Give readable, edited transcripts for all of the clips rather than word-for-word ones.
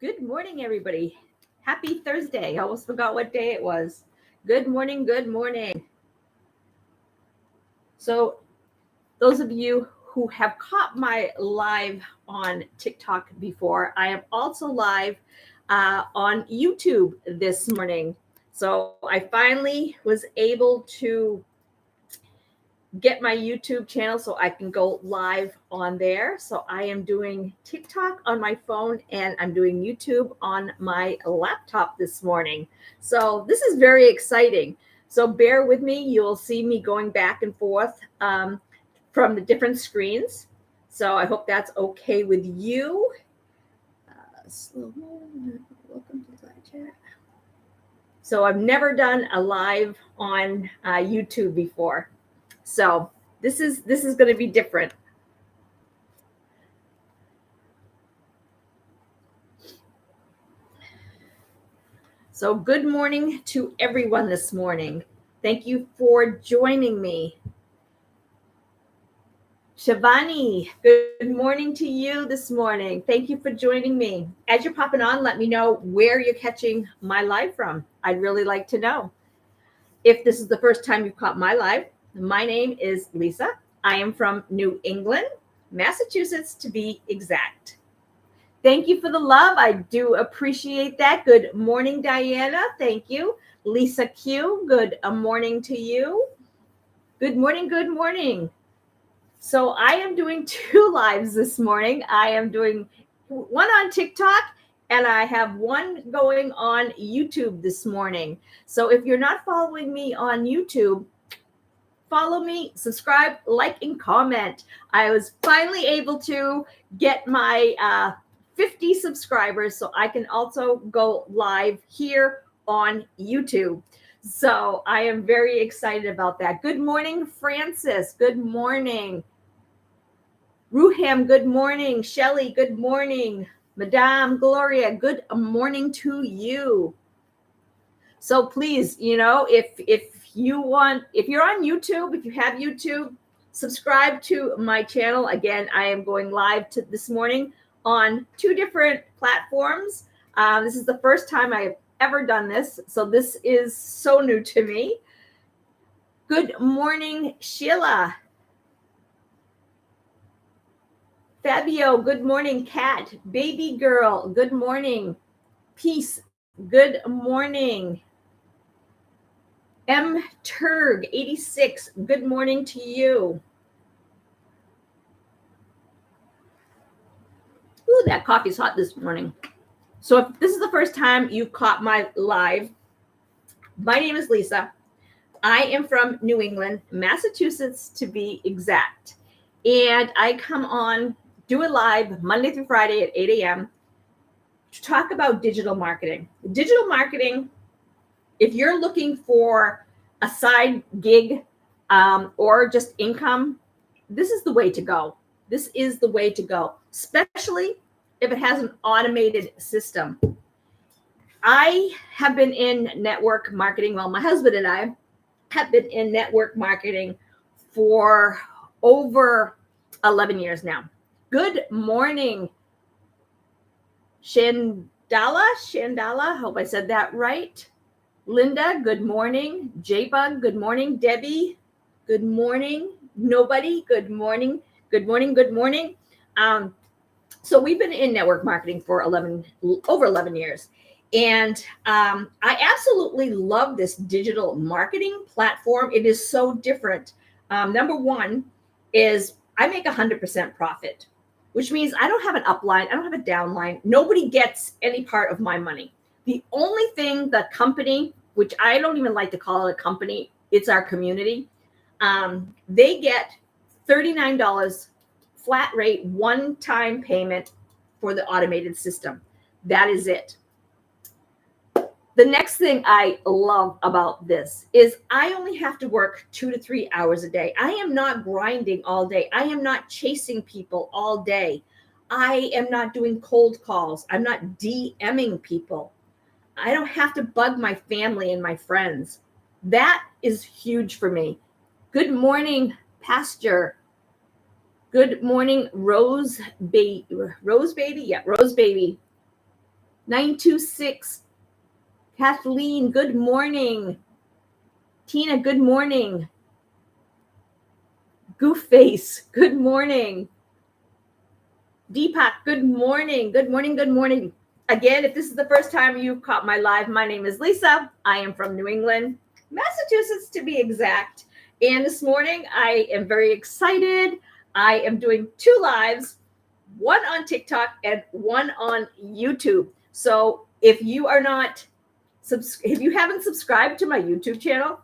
Good morning, everybody. Happy Thursday. I almost forgot what day it was. Good morning. Good morning. So, those of you who have caught my live on TikTok before, I am also live on YouTube this morning. So, I finally was able to get my YouTube channel so I can go live on there. So I am doing TikTok on my phone and I'm doing YouTube on my laptop this morning. So this is very exciting. So bear with me. You'll see me going back and forth from the different screens. So I hope that's okay with you. Welcome to the chat. So I've never done a live on YouTube before. So this is going to be different. So good morning to everyone this morning. Thank you for joining me. Shivani, good morning to you this morning. Thank you for joining me. As you're popping on, let me know where you're catching my live from. I'd really like to know. If this is the first time you've caught my live, my name is Lisa. I am from New England, Massachusetts, to be exact. Thank you for the love. I do appreciate that. Good morning, Diana. Thank you. Lisa Q, good morning to you. Good morning. Good morning. So I am doing 2 lives this morning. I am doing one on TikTok and I have one going on YouTube this morning. So if you're not following me on YouTube, follow me, subscribe, like, and comment. I was finally able to get my 50 subscribers so I can also go live here on YouTube. So I am very excited about that. Good morning, Francis. Good morning. Ruham, good morning. Shelly, good morning. Madame Gloria, good morning to you. So please, if you're on YouTube, if you have YouTube, subscribe to my channel. Again, I am going live this morning on 2 different platforms. This is the first time I've ever done this, so this is so new to me. Good morning, Sheila. Fabio, good morning. Kat, baby girl, good morning. Peace, good morning. M. Turg, 86, good morning to you. Ooh, that coffee's hot this morning. So if this is the first time you've caught my live, my name is Lisa. I am from New England, Massachusetts to be exact. And I come on, do a live Monday through Friday at 8 a.m. to talk about digital marketing. Digital marketing, if you're looking for a side gig or just income, this is the way to go. This is the way to go, especially if it has an automated system. I have been in network marketing. Well, my husband and I have been in network marketing for over 11 years now. Good morning, Shandala. Hope I said that right. Linda, good morning. J-Bug, good morning. Debbie, good morning. Nobody, good morning. Good morning, good morning. So we've been in network marketing for over 11 years. And I absolutely love this digital marketing platform. It is so different. Number one is I make 100% profit, which means I don't have an upline. I don't have a downline. Nobody gets any part of my money. The only thing the company, which I don't even like to call it a company, it's our community, they get $39 flat rate, one-time payment for the automated system. That is it. The next thing I love about this is I only have to work 2 to 3 hours a day. I am not grinding all day. I am not chasing people all day. I am not doing cold calls. I'm not DMing people. I don't have to bug my family and my friends. That is huge for me. Good morning, Pasture. Good morning, Rose Baby. Yeah, Rose Baby. 926. Kathleen, good morning. Tina, good morning. Goofface, good morning. Deepak, good morning. Good morning. Good morning. Again, if this is the first time you've caught my live, my name is Lisa. I am from New England, Massachusetts to be exact. And this morning I am very excited. I am doing 2 lives, one on TikTok and one on YouTube. So if you are not, if you haven't subscribed to my YouTube channel,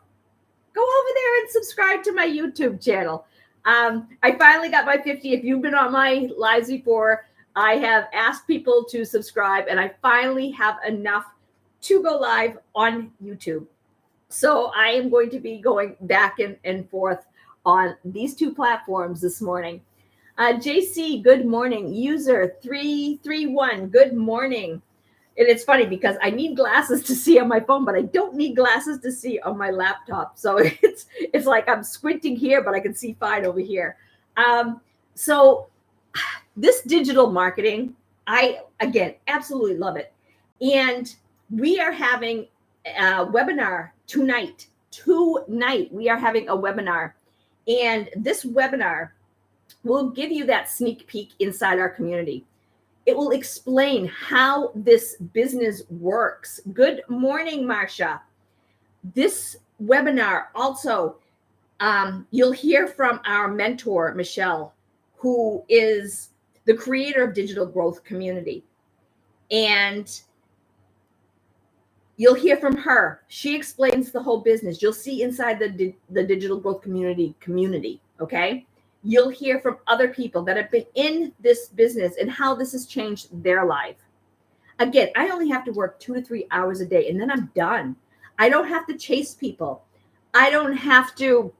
go over there and subscribe to my YouTube channel. I finally got my 50. If you've been on my lives before, I have asked people to subscribe, and I finally have enough to go live on YouTube. So I am going to be going back and forth on these 2 platforms this morning. JC, good morning. User 331, good morning. And it's funny because I need glasses to see on my phone, but I don't need glasses to see on my laptop. So it's like I'm squinting here, but I can see fine over here. So this digital marketing, I, again, absolutely love it. And we are having a webinar tonight. We are having a webinar. And this webinar will give you that sneak peek inside our community. It will explain how this business works. Good morning, Marsha. This webinar also, you'll hear from our mentor, Michelle, who is the creator of Digital Growth Community. And you'll hear from her. She explains the whole business. You'll see inside the Digital Growth community, okay? You'll hear from other people that have been in this business and how this has changed their life. Again, I only have to work 2 to 3 hours a day and then I'm done. I don't have to chase people. I don't have to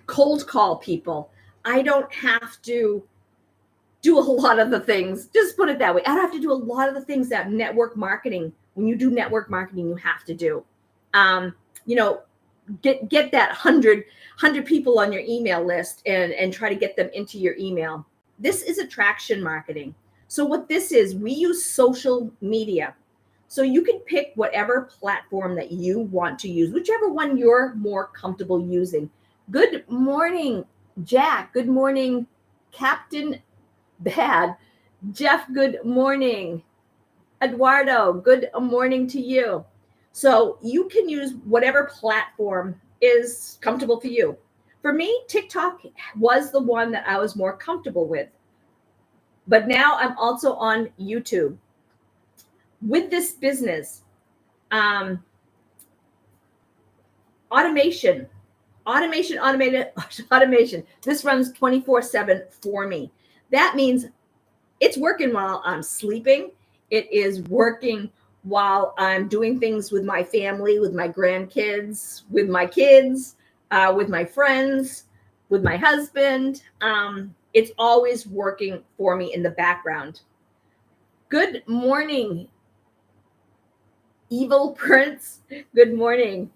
cold call people. I don't have to do a lot of the things. Just put it that way. I don't have to do a lot of the things that network marketing, when you do network marketing, you have to do. Get that 100 people on your email list and try to get them into your email. This is attraction marketing. So what this is, we use social media. So you can pick whatever platform that you want to use, whichever one you're more comfortable using. Good morning, Jack. Good morning, Captain Bad. Jeff, good morning. Eduardo, good morning to you. So you can use whatever platform is comfortable for you. For me, TikTok was the one that I was more comfortable with. But now I'm also on YouTube. With this business, automation. This runs 24/7 for me. That means it's working while I'm sleeping. It is working while I'm doing things with my family, with my grandkids, with my kids, with my friends, with my husband. It's always working for me in the background. Good morning, Evil Prince. Good morning.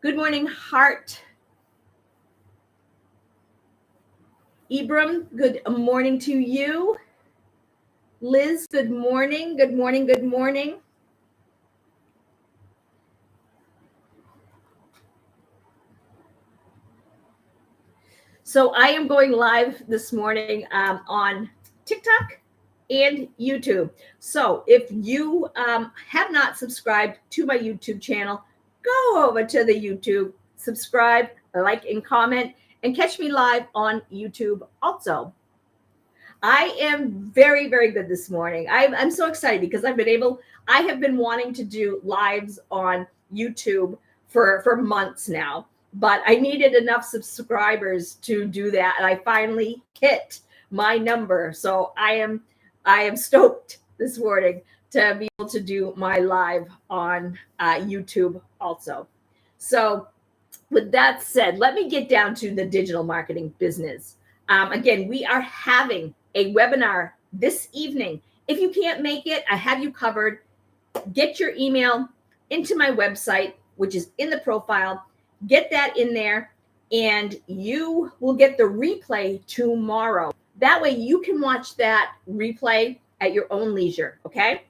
Good morning, Heart. Ibram, good morning to you. Liz, good morning. Good morning. Good morning. So I am going live this morning on TikTok and YouTube. So if you have not subscribed to my YouTube channel, go over to the YouTube, subscribe, like, and comment, and catch me live on YouTube also. I am very, very good this morning. I'm so excited because I have been wanting to do lives on YouTube for months now, but I needed enough subscribers to do that. And I finally hit my number. So I am stoked this morning to be able to do my live on YouTube also. So with that said, let me get down to the digital marketing business. Again, we are having a webinar this evening. If you can't make it, I have you covered. Get your email into my website, which is in the profile. Get that in there, and you will get the replay tomorrow. That way you can watch that replay at your own leisure. Okay.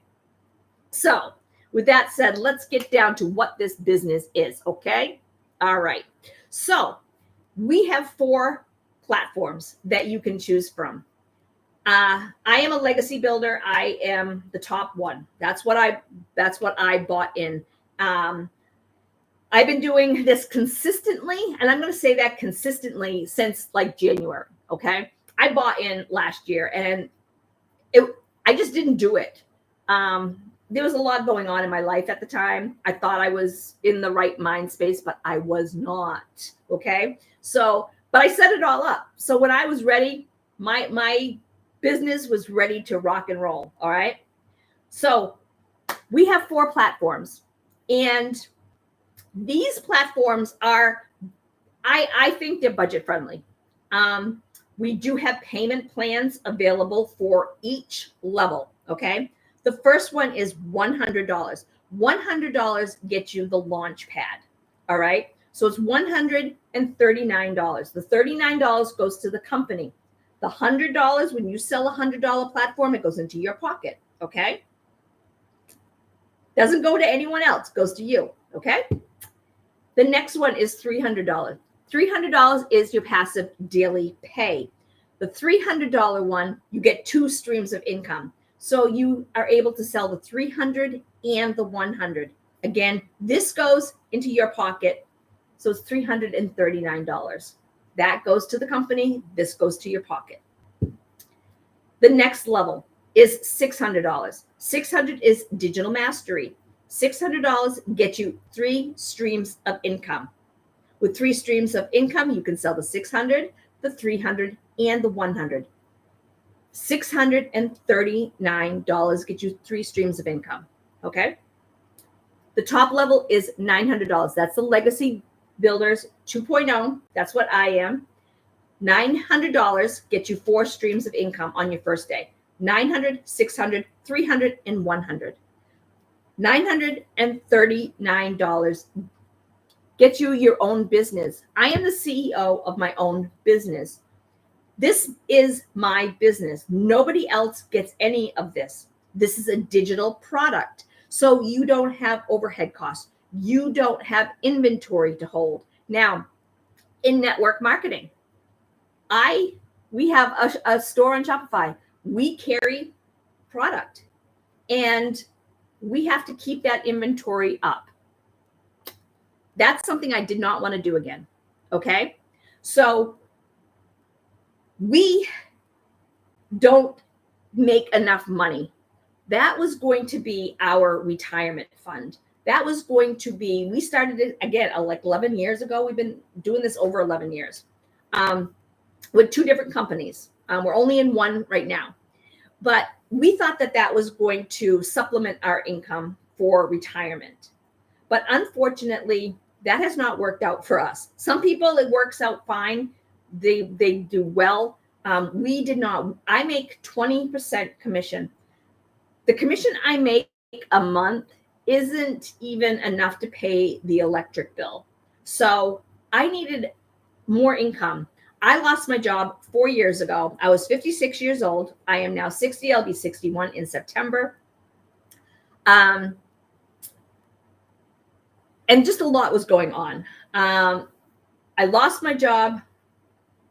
So with that said, let's get down to what this business is. Okay. All right. So we have 4 platforms that you can choose from. I am a legacy builder. I am the top one. That's what I bought in. I've been doing this consistently, and I'm going to say that consistently since like January. Okay, I bought in last year, and I just didn't do it. There was a lot going on in my life at the time. I thought I was in the right mind space, but I was not. Okay, so but I set it all up. So when I was ready, my business was ready to rock and roll. All right, so we have 4 platforms, and these platforms are, I think they're budget friendly. We do have payment plans available for each level. Okay. The first one is $100. $100 gets you the launch pad. All right. So it's $139. The $39 goes to the company. The $100, when you sell a $100 platform, it goes into your pocket. Okay. Doesn't go to anyone else, goes to you. Okay. The next one is $300. $300 is your passive daily pay. The $300 one, you get 2 streams of income. So you are able to sell the 300 and the 100. Again, this goes into your pocket. So it's $339. That goes to the company. This goes to your pocket. The next level is $600. $600 is digital mastery. $600 gets you 3 streams of income. With 3 streams of income, you can sell the 600, the 300, and the 100. $639 gets you 3 streams of income. Okay. The top level is $900. That's the Legacy Builders 2.0. That's what I am. $900 gets you 4 streams of income on your first day. 900, 600, 300, and 100. $939 gets you your own business. I am the CEO of my own business. This is my business. Nobody else gets any of this. This is a digital product. So you don't have overhead costs. You don't have inventory to hold. Now, in network marketing, we have a store on Shopify. We carry product, and we have to keep that inventory up. That's something I did not want to do again. Okay. So we don't make enough money. That was going to be our retirement fund. That was going to be, we started it again, like 11 years ago. We've been doing this over 11 years with 2 different companies. We're only in one right now. But we thought that was going to supplement our income for retirement. But unfortunately, that has not worked out for us. Some people, it works out fine. They do well. We did not. I make 20% commission. The commission I make a month isn't even enough to pay the electric bill. So I needed more income. I lost my job 4 years ago. I was 56 years old. I am now 60. I'll be 61 in September. And just a lot was going on. I lost my job.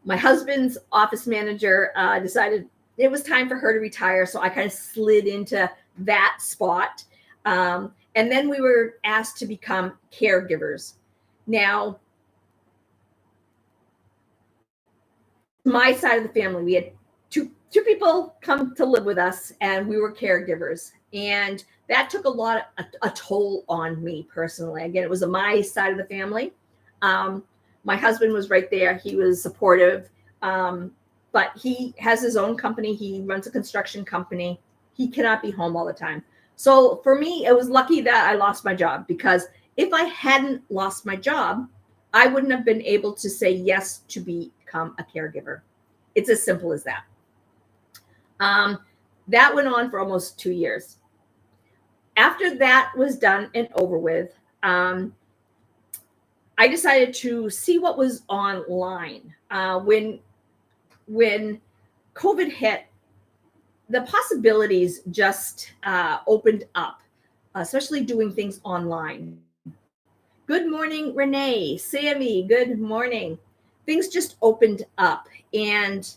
My husband's office manager decided it was time for her to retire. So I kind of slid into that spot. And then we were asked to become caregivers. Now, my side of the family, we had two people come to live with us, and we were caregivers. And that took a toll on me personally. Again, it was my side of the family. My husband was right there. He was supportive. But he has his own company. He runs a construction company. He cannot be home all the time. So for me, it was lucky that I lost my job, because if I hadn't lost my job, I wouldn't have been able to say yes to become a caregiver. It's as simple as that. That went on for almost 2 years. After that was done and over with, I decided to see what was online. When COVID hit, the possibilities just opened up, especially doing things online. Good morning, Renee, Sammy, good morning. Things just opened up, and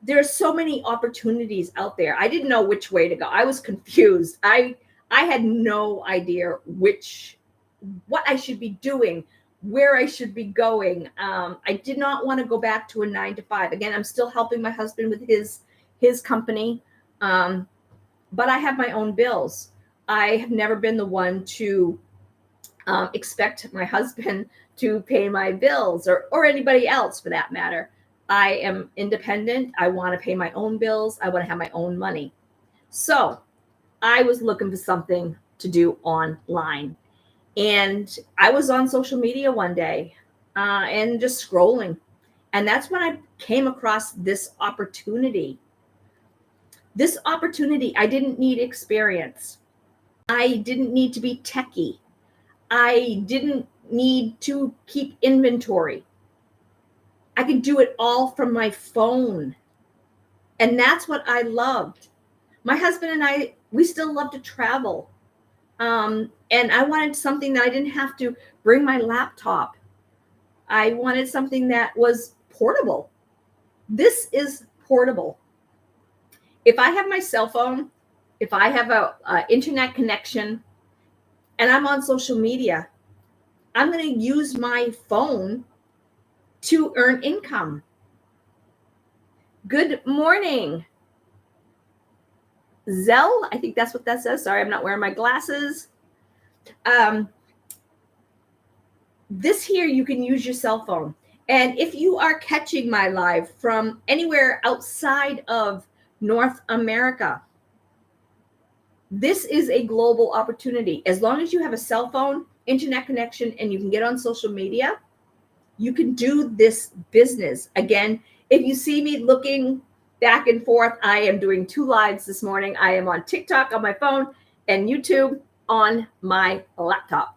there are so many opportunities out there. I didn't know which way to go. I was confused. I had no idea what I should be doing, where I should be going. I did not want to go back to a 9 to 5. Again, I'm still helping my husband with his company, but I have my own bills. I have never been the one to expect my husband to pay my bills, or anybody else for that matter. I am independent. I want to pay my own bills. I want to have my own money. So I was looking for something to do online. And I was on social media one day and just scrolling. And that's when I came across this opportunity. This opportunity, I didn't need experience. I didn't need to be techie. I didn't need to keep inventory. I could do it all from my phone. And that's what I loved. My husband and I, we still love to travel. And I wanted something that I didn't have to bring my laptop. I wanted something that was portable. This is portable. If I have my cell phone, if I have a internet connection, and I'm on social media, I'm going to use my phone to earn income. Good morning, Zell. I think that's what that says. Sorry, I'm not wearing my glasses. This here, you can use your cell phone. And if you are catching my live from anywhere outside of North America, this is a global opportunity. As long as you have a cell phone, internet connection, and you can get on social media, you can do this business. Again, if you see me looking back and forth, I am doing 2 lives this morning. I am on TikTok on my phone and YouTube on my laptop.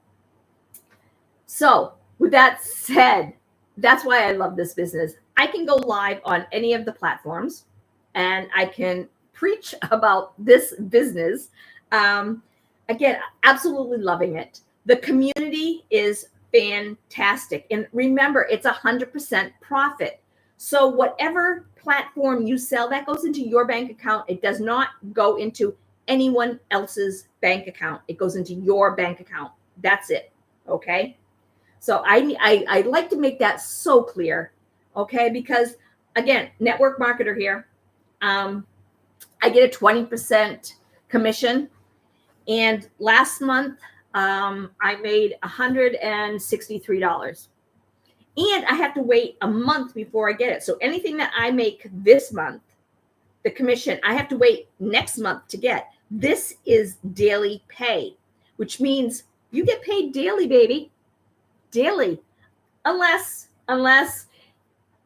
So with that said, that's why I love this business. I can go live on any of the platforms and I can preach about this business. Again, absolutely loving it. The community is fantastic. And remember, it's 100% profit. So whatever platform you sell, that goes into your bank account. It does not go into anyone else's bank account. It goes into your bank account. That's it. Okay. So I like to make that so clear. Okay. Because again, network marketer here. I get a 20% commission. And last month, I made $163. And I have to wait a month before I get it. So anything that I make this month, the commission, I have to wait next month to get. This is daily pay, which means you get paid daily, baby. Daily. Unless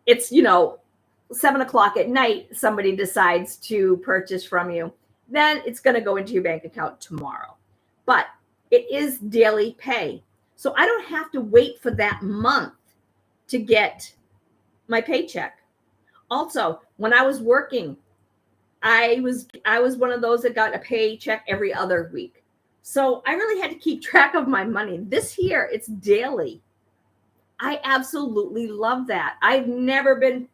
it's, 7:00 at night, somebody decides to purchase from you, then it's going to go into your bank account tomorrow. But it is daily pay. So I don't have to wait for that month to get my paycheck. Also, when I was working, I was one of those that got a paycheck every other week. So I really had to keep track of my money. This here, it's daily. I absolutely love that. I've never done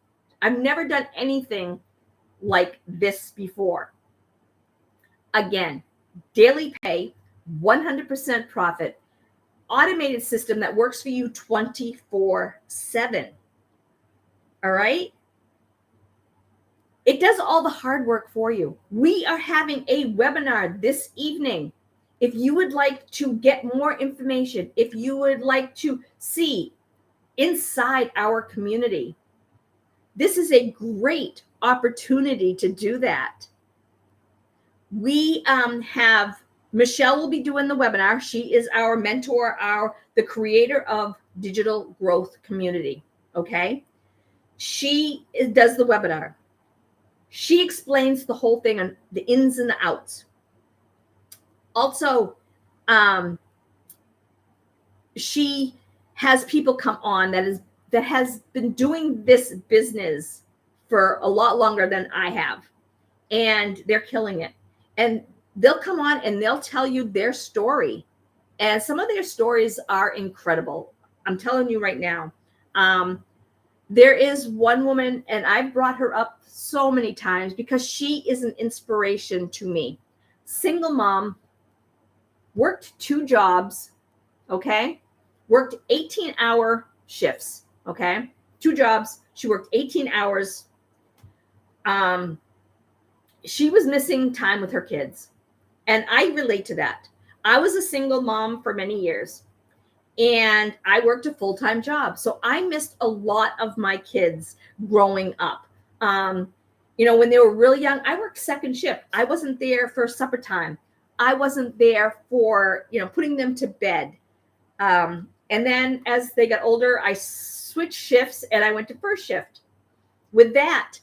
anything like this before. Again, daily pay, 100% profit, automated system that works for you 24/7. All right? It does all the hard work for you. We are having a webinar this evening. If you would like to get more information, if you would like to see inside our community, this is a great opportunity to do that. We have Michelle will be doing the webinar. She is our mentor, the creator of Digital Growth Community. Okay. She does the webinar. She explains the whole thing on the ins and the outs. Also, she has people come on that has been doing this business for a lot longer than I have. and they're killing it. And they'll come on and they'll tell you their story. And some of their stories are incredible. I'm telling you right now. There is one woman, and I've brought her up so many times because she is an inspiration to me. Single mom, worked 2 jobs, okay? Worked 18-hour shifts, okay? 2 jobs. She worked 18 hours. She was missing time with her kids. And I relate to that. I was a single mom for many years and I worked a full-time job. So I missed a lot of my kids growing up. When they were really young, I worked second shift. I wasn't there for supper time. I wasn't there for, putting them to bed. And then as they got older, I switched shifts and I went to first shift. With that,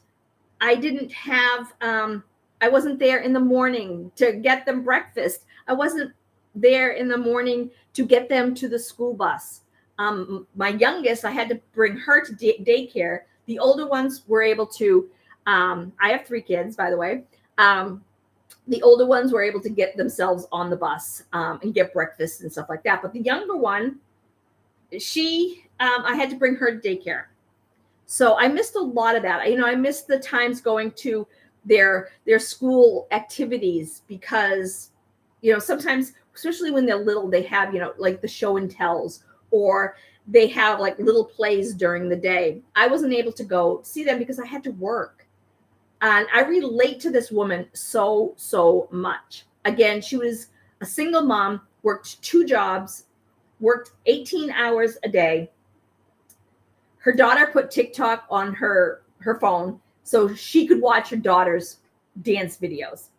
I didn't have, I wasn't there in the morning to get them breakfast. I wasn't there in the morning to get them to the school bus. My youngest, I had to bring her to daycare. The older ones were able to, I have 3 kids, by the way. The older ones were able to get themselves on the bus and get breakfast and stuff like that. But the younger one, I had to bring her to daycare. So I missed a lot of that. I missed the times going to their school activities because, sometimes, especially when they're little, they have, like the show and tells, or they have like little plays during the day. I wasn't able to go see them because I had to work. And I relate to this woman so, so much. Again, she was a single mom, worked 2 jobs, worked 18 hours a day. Her daughter put TikTok on her phone so she could watch her daughter's dance videos.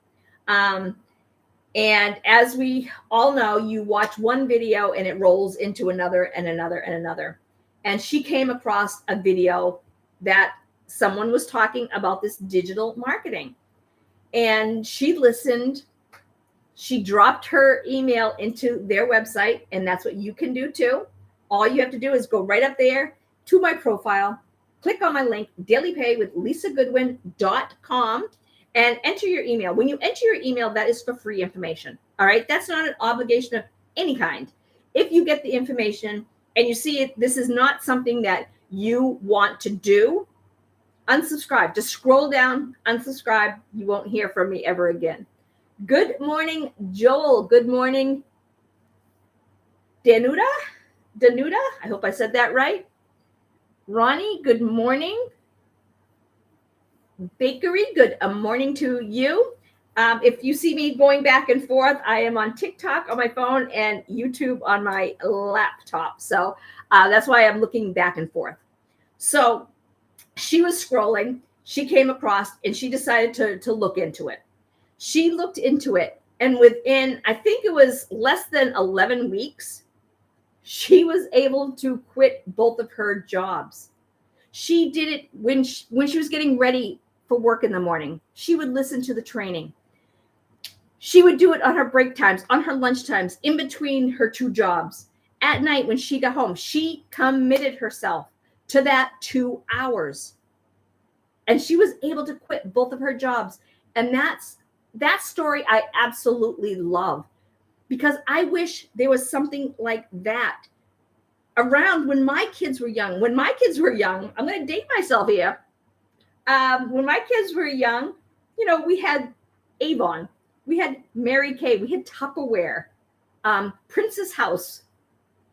And as we all know, you watch one video and it rolls into another and another and another. And she came across a video that someone was talking about this digital marketing. And she listened. She dropped her email into their website, and that's what you can do too. All you have to do is go right up there to my profile, click on my link, dailypaywithlisagoodwin.com, and enter your email. When you enter your email, that is for free information. All right. That's not an obligation of any kind. If you get the information and you see it, this is not something that you want to do, unsubscribe. Just scroll down, unsubscribe. You won't hear from me ever again. Good morning, Joel. Good morning, Danuta. I hope I said that right. Ronnie, good morning. Bakery, good morning to you. If you see me going back and forth, I am on TikTok on my phone and YouTube on my laptop. So that's why I'm looking back and forth. So she was scrolling. She came across and she decided to look into it. She looked into it. And within, I think it was less than 11 weeks, she was able to quit both of her jobs. She did it when she was getting ready for work in the morning. She would listen to the training. She would do it on her break times, on her lunch times, in between her 2 jobs. At night when she got home, she committed herself to that 2 hours. And she was able to quit both of her jobs. And that story I absolutely love, because I wish there was something like that around when my kids were young. When my kids were young, I'm going to date myself here. When my kids were young, we had Avon, we had Mary Kay, we had Tupperware, Princess House.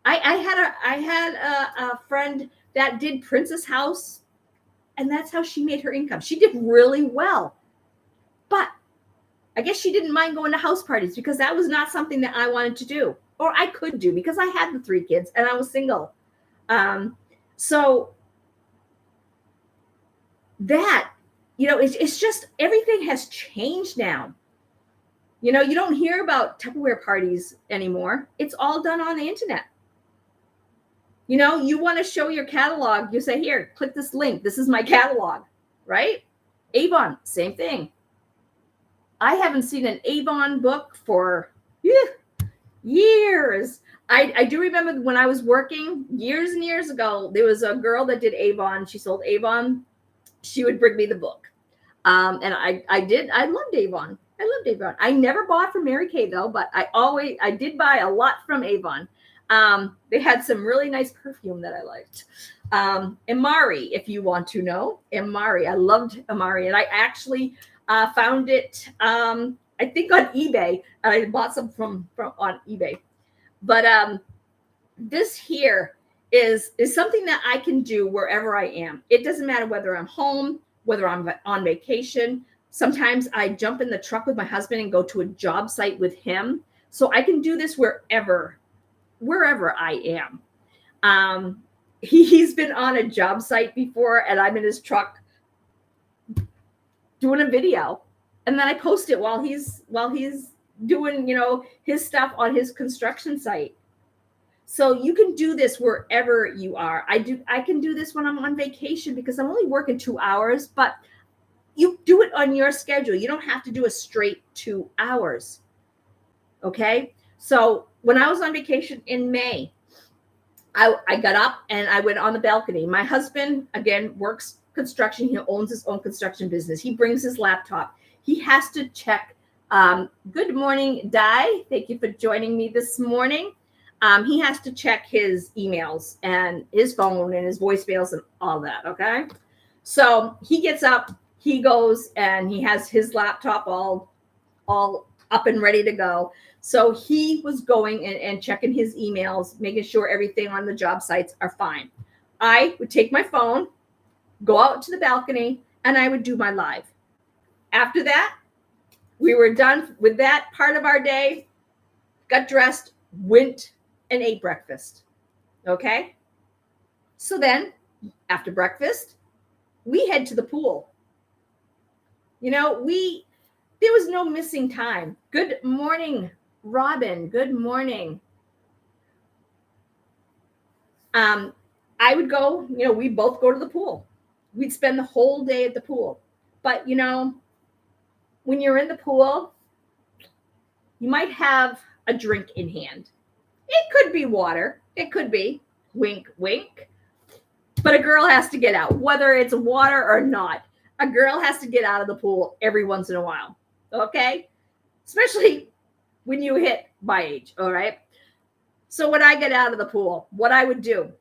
I had a friend that did Princess House, and that's how she made her income. She did really well, but I guess she didn't mind going to house parties because that was not something that I wanted to do, or I could do because I had the 3 kids and I was single. So that, it's just everything has changed now. You don't hear about Tupperware parties anymore. It's all done on the internet. You want to show your catalog, you say, here, click this link. This is my catalog, right? Avon, same thing. I haven't seen an Avon book for years. I do remember when I was working years and years ago, there was a girl that did Avon. She sold Avon. She would bring me the book. And I loved Avon. I loved Avon. I never bought from Mary Kay though, but I did buy a lot from Avon. They had some really nice perfume that I liked. Amari, if you want to know, Amari. I loved Amari, and I actually found it, I think on eBay. I bought some from on eBay. But this here is something that I can do wherever I am. It doesn't matter whether I'm home, whether I'm on vacation. Sometimes I jump in the truck with my husband and go to a job site with him. So I can do this wherever I am. He's been on a job site before, and I'm in his truck doing a video, and then I post it while he's doing, his stuff on his construction site. So you can do this wherever you are. I can do this when I'm on vacation because I'm only working 2 hours, but you do it on your schedule. You don't have to do a straight 2 hours. Okay. So when I was on vacation in May, I got up and I went on the balcony. My husband, again, works construction. He owns his own construction business. He brings his laptop. He has to check. Good morning, Di. Thank you for joining me this morning. He has to check his emails and his phone and his voicemails and all that. Okay. So he gets up, he goes, and he has his laptop all up and ready to go. So he was going and checking his emails, making sure everything on the job sites are fine. I would take my phone, go out to the balcony, and I would do my live. After that, we were done with that part of our day, got dressed, went and ate breakfast. Okay. So then after breakfast, we head to the pool. There was no missing time. Good morning, Robin. Good morning. I would go, we both go to the pool. We'd spend the whole day at the pool. But, when you're in the pool, you might have a drink in hand. It could be water. It could be, wink, wink. But a girl has to get out, whether it's water or not. A girl has to get out of the pool every once in a while. Okay? Especially when you hit my age. All right? So when I get out of the pool, what I would do,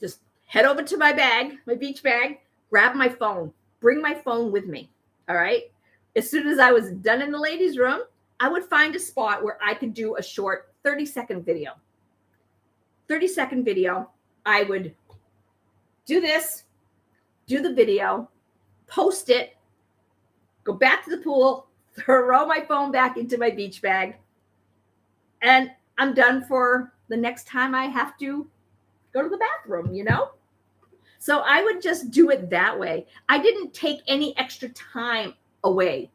just head over to my bag, my beach bag, grab my phone, bring my phone with me. All right? As soon as I was done in the ladies' room, I would find a spot where I could do a short 30-second video. 30-second video. I would do this, do the video, post it, go back to the pool, throw my phone back into my beach bag, and I'm done for the next time I have to go to the bathroom, So I would just do it that way. I didn't take any extra time away.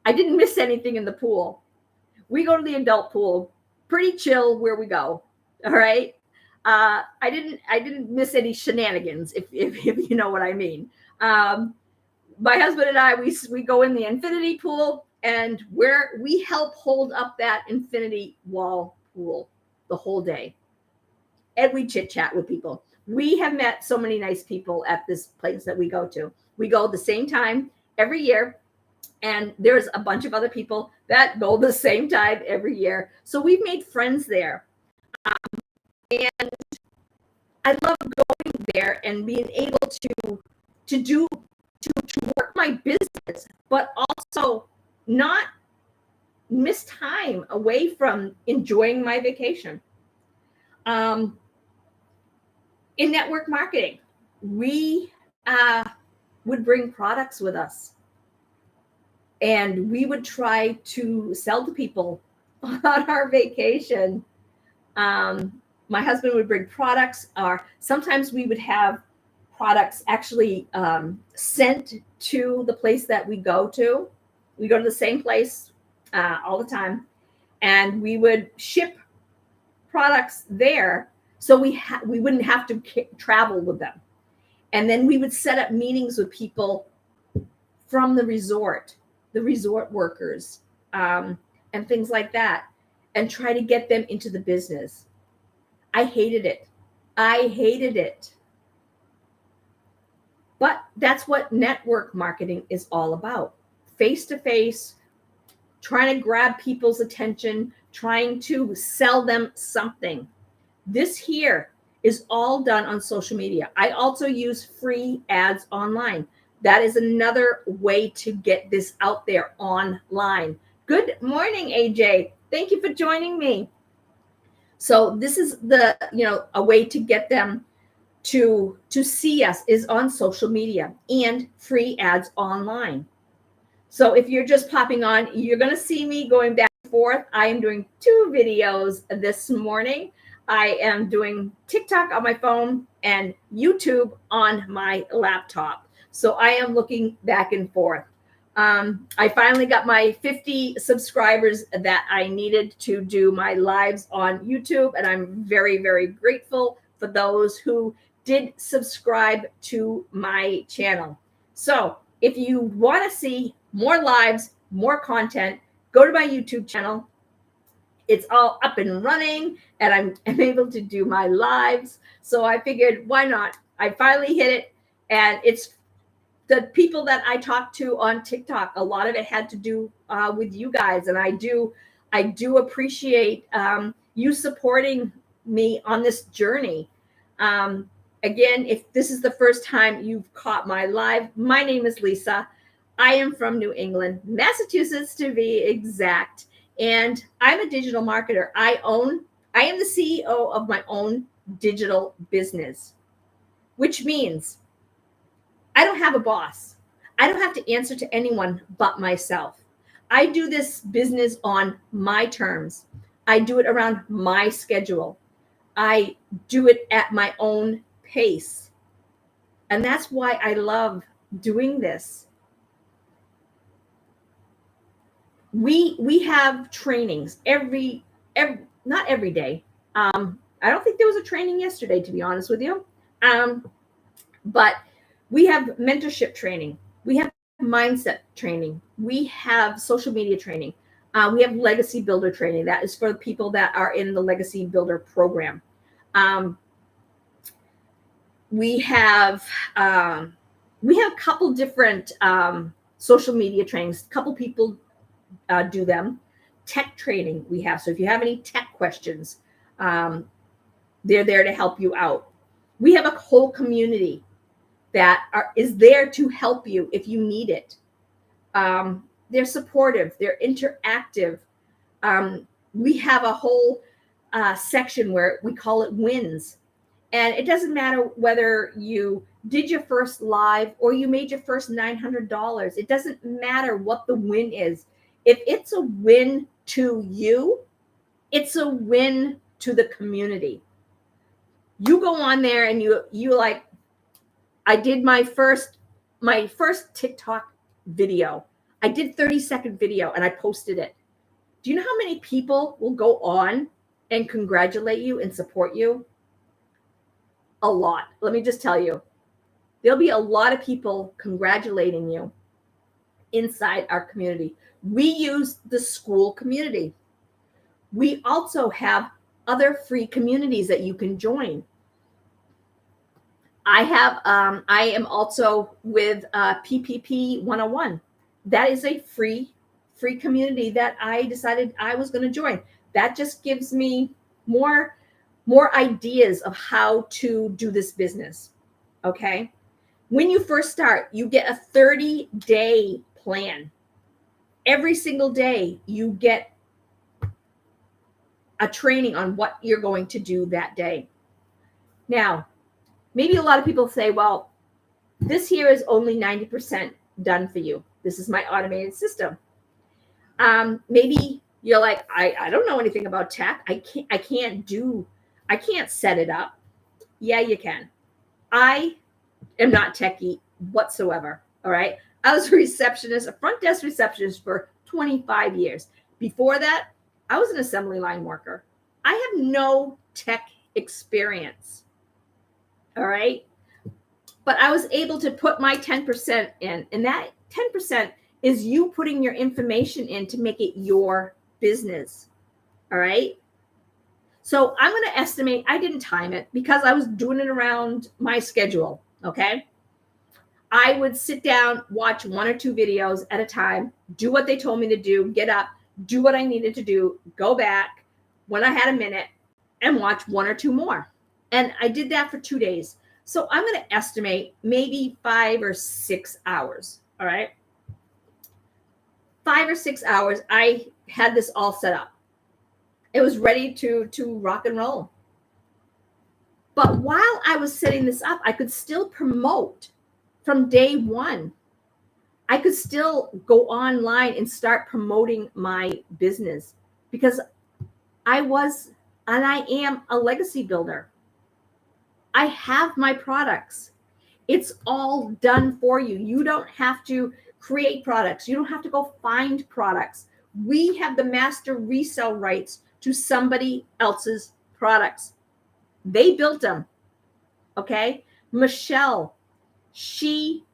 I didn't miss anything in the pool. We go to the adult pool, pretty chill where we go. All right. I didn't miss any shenanigans, if you know what I mean. My husband and I, we go in the infinity pool, and we help hold up that infinity wall pool the whole day. And we chit chat with people. We have met so many nice people at this place that we go to. We go the same time every year. And there's a bunch of other people that go the same time every year. So we've made friends there. And I love going there and being able to work my business, but also not miss time away from enjoying my vacation. In network marketing, we would bring products with us. And we would try to sell to people on our vacation. My husband would bring products, or sometimes we would have products actually sent to the place that we go to. We go to the same place all the time, and we would ship products there, so we wouldn't have to travel with them. And then we would set up meetings with people from the resort workers, and things like that, and try to get them into the business. I hated it. But that's what network marketing is all about. Face to face, trying to grab people's attention, trying to sell them something. This here is all done on social media. I also use free ads online. That is another way to get this out there online. Good morning, AJ. Thank you for joining me. So this is a way to get them to see us is on social media and free ads online. So if you're just popping on, you're going to see me going back and forth. I am doing 2 videos this morning. I am doing TikTok on my phone and YouTube on my laptop. So I am looking back and forth. I finally got my 50 subscribers that I needed to do my lives on YouTube, and I'm very, very grateful for those who did subscribe to my channel. So if you want to see more lives, more content, go to my YouTube channel. It's all up and running, and I'm able to do my lives. So I figured, why not? I finally hit it, and it's the people that I talked to on TikTok. A lot of it had to do with you guys, and I do appreciate you supporting me on this journey. Again, if this is the first time you've caught my live, my name is Lisa. I am from New England, Massachusetts to be exact, and I'm a digital marketer. I am the CEO of my own digital business, which means I don't have a boss. I don't have to answer to anyone but myself. I do this business on my terms. I do it around my schedule. I do it at my own pace. And that's why I love doing this. We have trainings every not every day. I don't think there was a training yesterday, to be honest with you. But we have mentorship training. We have mindset training. We have social media training. We have legacy builder training. That is for the people that are in the legacy builder program. We have a couple different social media trainings. A couple people do them. Tech training we have. So if you have any tech questions, they're there to help you out. We have a whole community that is there to help you if you need it. They're supportive. They're interactive. We have a whole section where we call it wins. And it doesn't matter whether you did your first live or you made your first $900. It doesn't matter what the win is. If it's a win to you, it's a win to the community. You go on there and you like, I did my first TikTok video. I did 30-second video and I posted it. Do you know how many people will go on and congratulate you and support you? A lot. Let me just tell you, there'll be a lot of people congratulating you inside our community. We use the school community. We also have other free communities that you can join. I am also with PPP 101. That is a free community that I decided I was going to join. That just gives me more ideas of how to do this business. Okay. When you first start, you get a 30-day plan. Every single day you get a training on what you're going to do that day. Now, maybe a lot of people say, well, this here is only 90% done for you. This is my automated system. Maybe you're like, I don't know anything about tech. I can't set it up. Yeah, you can. I am not techie whatsoever. All right. I was a front desk receptionist for 25 years. Before that, I was an assembly line worker. I have no tech experience. All right. But I was able to put my 10% in, and that 10% is you putting your information in to make it your business. All right. So I'm going to estimate, I didn't time it because I was doing it around my schedule. Okay. I would sit down, watch 1 or 2 videos at a time, do what they told me to do, get up, do what I needed to do, go back when I had a minute and watch 1 or 2 more. And I did that for 2 days. So I'm going to estimate maybe 5 or 6 hours. All right. 5 or 6 hours. I had this all set up. It was ready to rock and roll. But while I was setting this up, I could still promote from day one. I could still go online and start promoting my business because I was and I am a legacy builder. I have my products. It's all done for you. You don't have to create products. You don't have to go find products. We have the master resale rights to somebody else's products. They built them. Okay. Michelle, she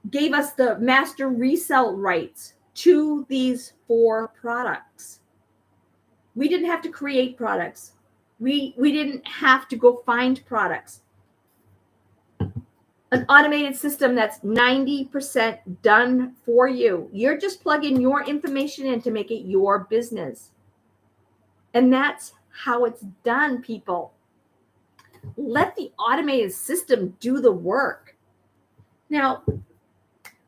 gave us the master resale rights to these 4 products. We didn't have to create products. We didn't have to go find products. An automated system that's 90% done for you. You're just plugging your information in to make it your business. And that's how it's done, people. Let the automated system do the work. Now,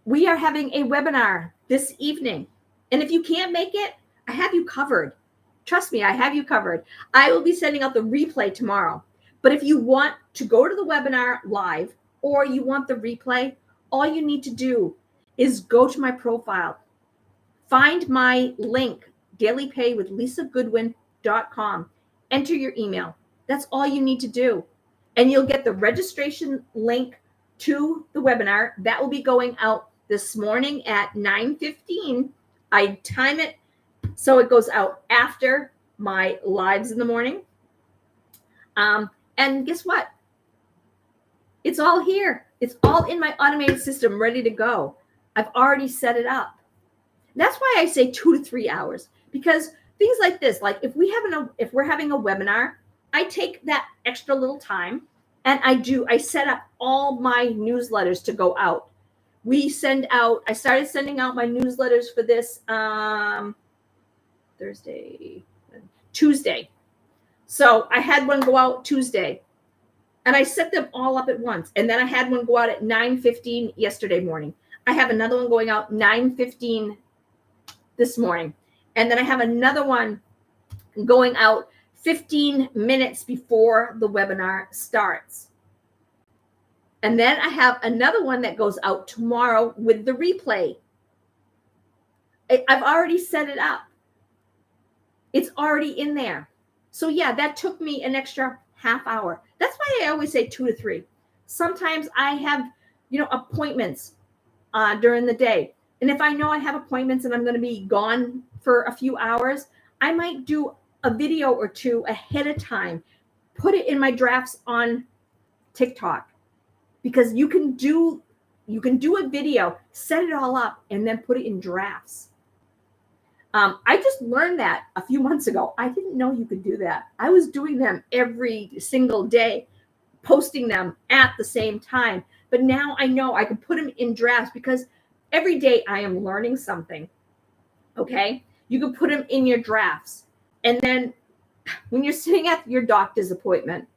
we are having a webinar this evening. And if you can't make it, I have you covered. Trust me, I have you covered. I will be sending out the replay tomorrow. But if you want to go to the webinar live or you want the replay, all you need to do is go to my profile. Find my link, dailypaywithlisagoodwin.com. Enter your email. That's all you need to do. And you'll get the registration link to the webinar. That will be going out this morning at 9:15. I time it so it goes out after my lives in the morning. And guess what? It's all here. It's all in my automated system ready to go. I've already set it up. That's why I say 2 to 3 hours, because things like this, like if we're having a webinar, I take that extra little time and I set up all my newsletters to go out. I started sending out my newsletters for this Tuesday. So I had one go out Tuesday and I set them all up at once. And then I had one go out at 9:15 yesterday morning. I have another one going out 9:15 this morning. And then I have another one going out 15 minutes before the webinar starts. And then I have another one that goes out tomorrow with the replay. I've already set it up. It's already in there. So yeah, that took me an extra half hour. That's why I always say 2 to 3. Sometimes I have, appointments during the day. And if I know I have appointments and I'm going to be gone for a few hours, I might do a video or 2 ahead of time, put it in my drafts on TikTok, because you can do a video, set it all up, and then put it in drafts. I just learned that a few months ago. I didn't know you could do that. I was doing them every single day, posting them at the same time. But now I know I can put them in drafts because every day I am learning something. Okay? You can put them in your drafts. And then when you're sitting at your doctor's appointment,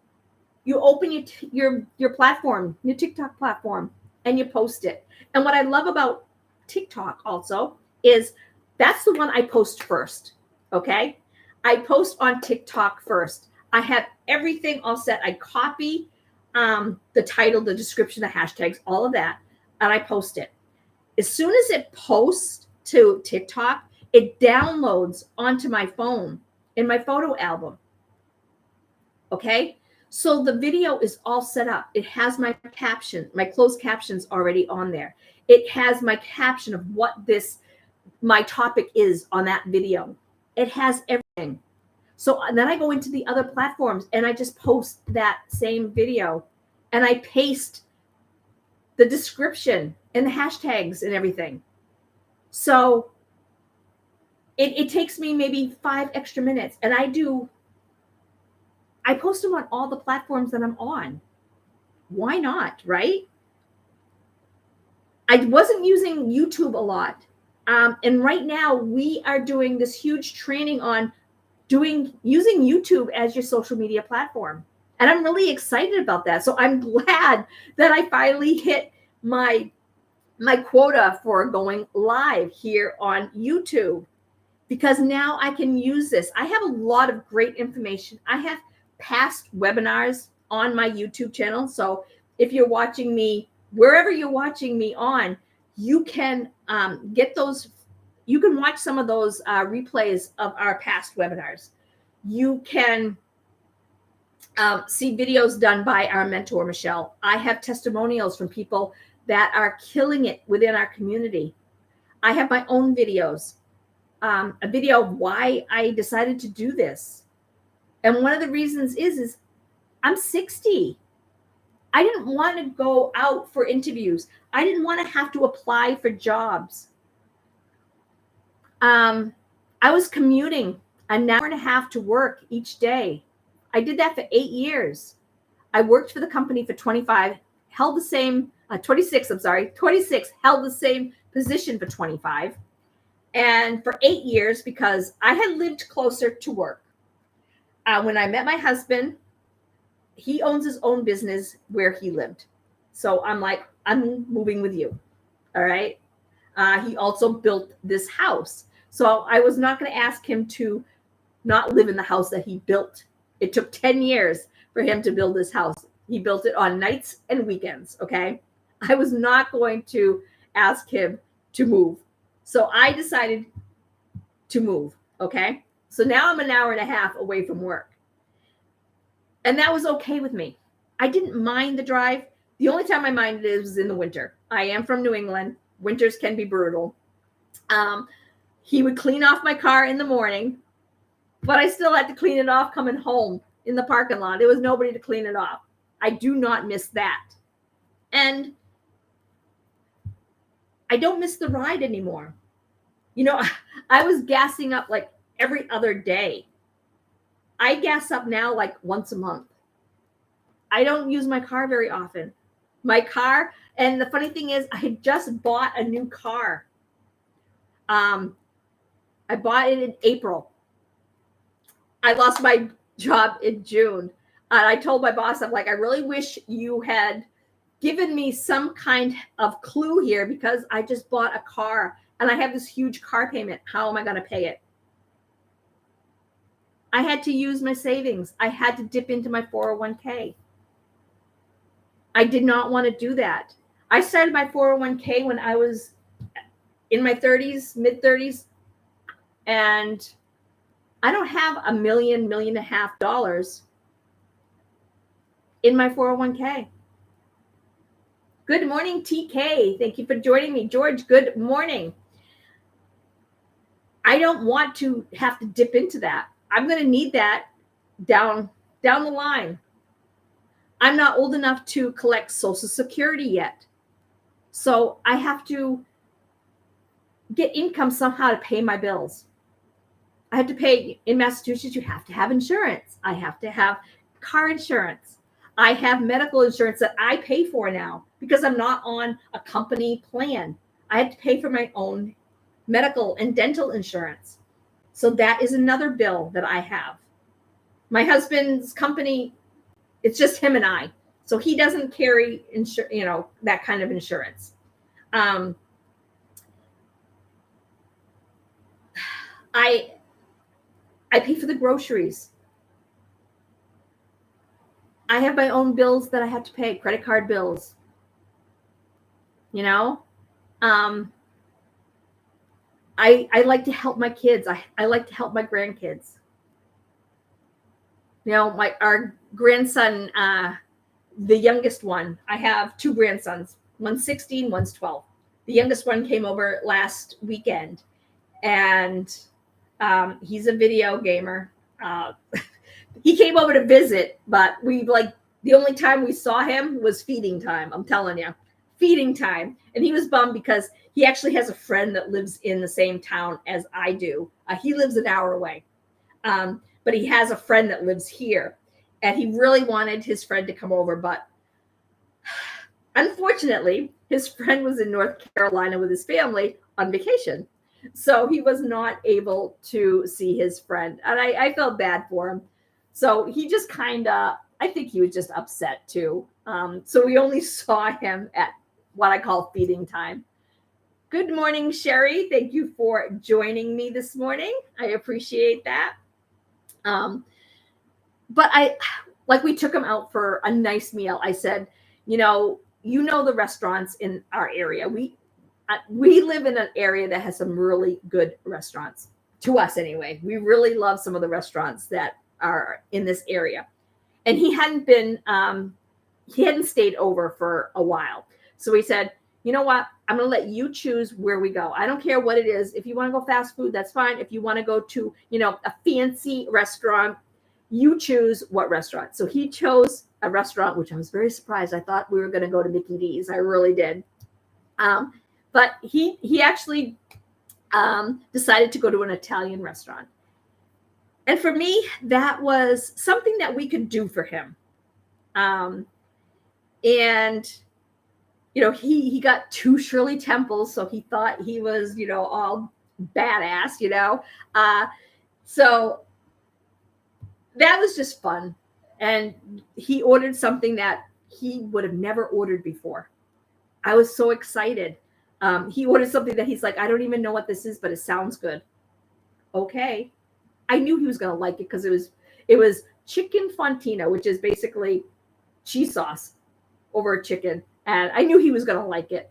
you open your platform, your TikTok platform, and you post it. And what I love about TikTok also is that's the one I post first, okay? I post on TikTok first. I have everything all set. I copy the title, the description, the hashtags, all of that, and I post it. As soon as it posts to TikTok, it downloads onto my phone in my photo album, okay? So the video is all set up. It has my caption, my closed captions already on there. It has my caption of what my topic is on that video. It has everything. So then I go into the other platforms and I just post that same video and I paste the description and the hashtags and everything. So it takes me maybe 5 extra minutes, and I post them on all the platforms that I'm on. Why not, right? I wasn't using YouTube a lot. And right now we are doing this huge training on using YouTube as your social media platform. And I'm really excited about that. So I'm glad that I finally hit my quota for going live here on YouTube, because now I can use this. I have a lot of great information. I have past webinars on my YouTube channel. So if you're watching me, wherever you're watching me on, you can get those. You can watch some of those replays of our past webinars. You can see videos done by our mentor, Michelle. I have testimonials from people that are killing it within our community. I have my own videos, a video of why I decided to do this. And one of the reasons is I'm 60. I didn't want to go out for interviews. I didn't want to have to apply for jobs. I was commuting an hour and a half to work each day. I did that for 8 years. I worked for the company for 26, held the same position for 25. And for 8 years, because I had lived closer to work. When I met my husband, he owns his own business where he lived. So I'm like, I'm moving with you. All right. He also built this house. So I was not going to ask him to not live in the house that he built. It took 10 years for him to build this house. He built it on nights and weekends. Okay. I was not going to ask him to move. So I decided to move. Okay. So now I'm an hour and a half away from work. And that was okay with me. I didn't mind the drive. The only time I minded it was in the winter. I am from New England. Winters can be brutal. He would clean off my car in the morning, but I still had to clean it off coming home in the parking lot. There was nobody to clean it off. I do not miss that. And I don't miss the ride anymore. You know, I was gassing up like every other day. I gas up now like once a month. I don't use my car very often. My car, and the funny thing is, I had just bought a new car. I bought it in April. I lost my job in June. And I told my boss, I'm like, I really wish you had given me some kind of clue here, because I just bought a car and I have this huge car payment. How am I going to pay it? I had to use my savings. I had to dip into my 401k. I did not want to do that. I started my 401k when I was in my 30s, mid 30s, and I don't have $1 million, $1.5 million in my 401k. Good morning, TK. Thank you for joining me. George, good morning. I don't want to have to dip into that. I'm going to need that down the line. I'm not old enough to collect Social Security yet. So I have to get income somehow to pay my bills. I have to pay, in Massachusetts, you have to have insurance. I have to have car insurance. I have medical insurance that I pay for now because I'm not on a company plan. I have to pay for my own medical and dental insurance. So that is another bill that I have. My husband's company, it's just him and I. So he doesn't carry that kind of insurance. I pay for the groceries. I have my own bills that I have to pay, credit card bills. I like to help my kids. I like to help my grandkids. Our grandson, the youngest one, I have two grandsons. One's 16, one's 12. The youngest one came over last weekend, and he's a video gamer. He came over to visit, but the only time we saw him was feeding time. I'm telling you, feeding time. And he was bummed because he actually has a friend that lives in the same town as I do. He lives an hour away. But he has a friend that lives here, and he really wanted his friend to come over, but Unfortunately, his friend was in North Carolina with his family on vacation. So he was not able to see his friend. And I felt bad for him. So he just kind of, I think he was just upset too. So we only saw him at what I call feeding time. Good morning, Sherry. Thank you for joining me this morning. I appreciate that. Um, but like we took him out for a nice meal. I said, the restaurants in our area. We live in an area that has some really good restaurants. To us, anyway, we really love some of the restaurants that are in this area. And he hadn't stayed over for a while. So we said, you know what? I'm going to let you choose where we go. I don't care what it is. If you want to go fast food, that's fine. If you want to go to, a fancy restaurant, you choose what restaurant. So he chose a restaurant, which I was very surprised. I thought we were going to go to Mickey D's. I really did. But he actually decided to go to an Italian restaurant. And for me, that was something that we could do for him. And he got 2 Shirley Temples, so he thought he was, all badass, so that was just fun. And he ordered something that he would have never ordered before. I was so excited. He ordered something that he's like, I don't even know what this is, but it sounds good. Okay. I knew he was going to like it because it was chicken fontina, which is basically cheese sauce over a chicken. And I knew he was going to like it.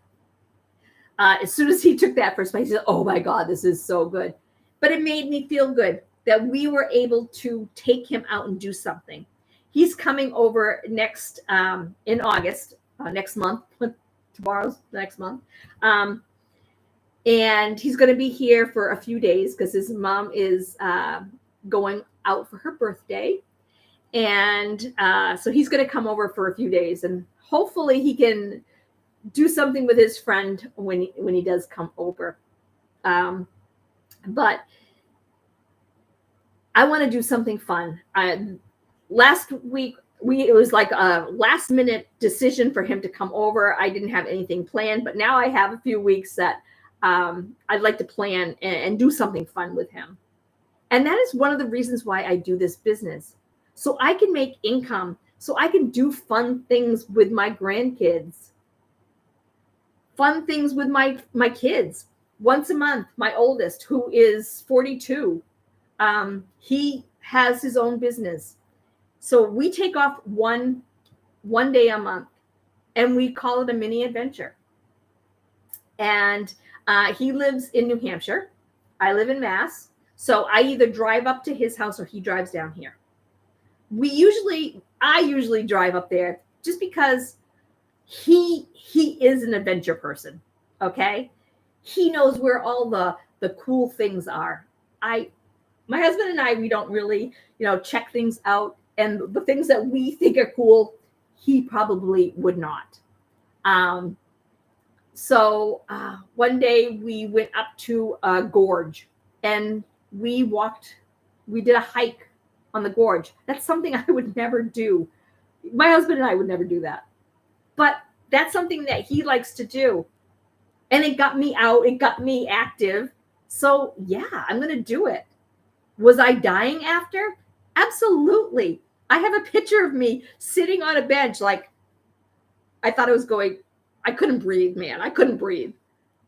As soon as he took that first bite, he said, oh my God, this is so good. But it made me feel good that we were able to take him out and do something. He's coming over next in August, next month. Tomorrow's the next month. And he's going to be here for a few days because his mom is going out for her birthday. And so he's going to come over for a few days. And hopefully he can do something with his friend when he does come over. But I want to do something fun. Last week, it was like a last minute decision for him to come over. I didn't have anything planned, but now I have a few weeks that I'd like to plan and do something fun with him. And that is one of the reasons why I do this business. So I can make income, so I can do fun things with my grandkids, fun things with my kids. Once a month, my oldest, who is 42, he has his own business. So we take off one day a month and we call it a mini adventure. And he lives in New Hampshire. I live in Mass. So I either drive up to his house or he drives down here. I usually drive up there just because he is an adventure person. Okay. He knows where all the cool things are. My husband and I, we don't really, check things out. And the things that we think are cool, he probably would not. So one day we went up to a gorge and we did a hike on the gorge. That's something I would never do. My husband and I would never do that. But that's something that he likes to do. And it got me out. It got me active. So yeah, I'm going to do it. Was I dying after? Absolutely. I have a picture of me sitting on a bench like I thought I was going. I couldn't breathe, man. I couldn't breathe.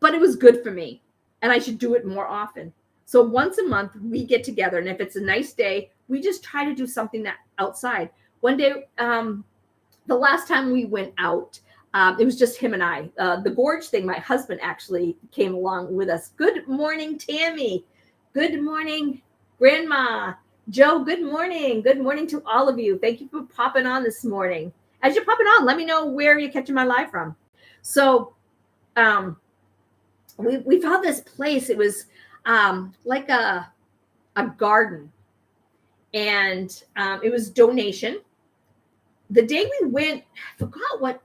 But it was good for me. And I should do it more often. So once a month, we get together. And if it's a nice day, we just try to do something that outside. One day, the last time we went out, it was just him and I. The gorge thing, my husband actually came along with us. Good morning, Tammy. Good morning, Grandma. Joe, good morning. Good morning to all of you. Thank you for popping on this morning. As you're popping on, let me know where you're catching my live from. So we found this place. It was like a garden. And it was donation. The day we went, I forgot what,